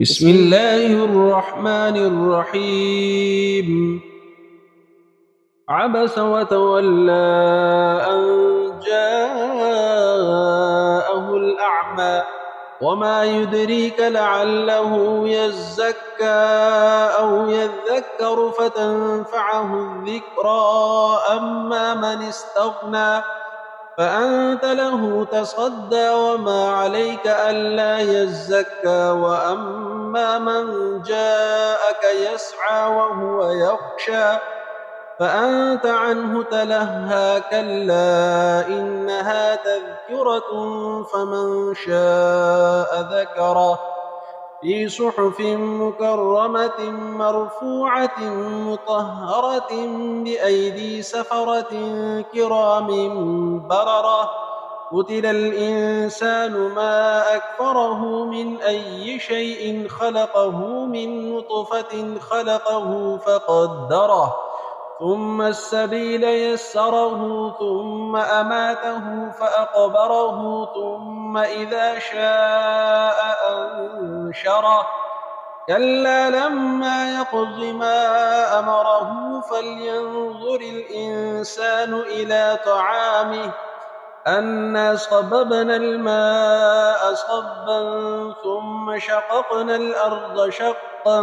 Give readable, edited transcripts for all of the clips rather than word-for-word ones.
بسم الله الرحمن الرحيم. عبس وتولى أن جاءه الأعمى وما يدريك لعله يزكى أو يذكر فتنفعه الذكرى. أما من استغنى فأنت له تصدى وما عليك ألا يزكى. وأما من جاءك يسعى وهو يخشى فأنت عنه تلهى. كلا إنها تذكرة فمن شاء ذكره في صحف مكرمة مرفوعة مطهرة بأيدي سفرة كرام بررة. قتل الإنسان ما أكفره من أي شيء خلقه من نطفة خلقه فقدره ثم السبيل يسره ثم أماته فأقبره ثم إذا شاء أنشره. كلا لما يقض ما أمره فلينظر الإنسان إلى طعامه أنا صببنا الماء صبا ثم شققنا الأرض شقا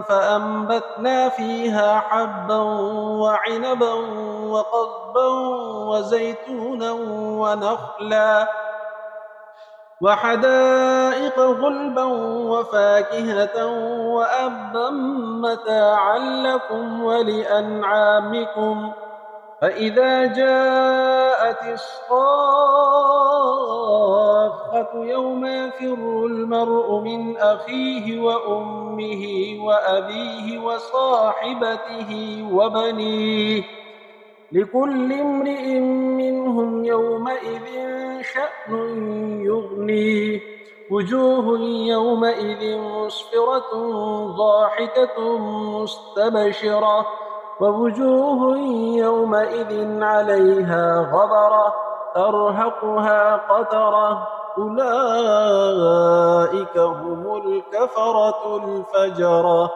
فأنبتنا فيها حبا وعنبا وقضبا وزيتونا ونخلا وحدائق غلبا وفاكهة وأبا متاعا لكم ولأنعامكم. فإذا جاءت الصاخة يوم يفر المرء من أخيه وأمه وأبيه وصاحبته وبنيه لكل امرئ منهم يومئذ شأن يغنيه. وجوه يومئذ مسفرة ضاحكة مستبشرة ووجوه يومئذ عليها غبرة ترهقها قترة. أولئك هم الكفرة الفجرة.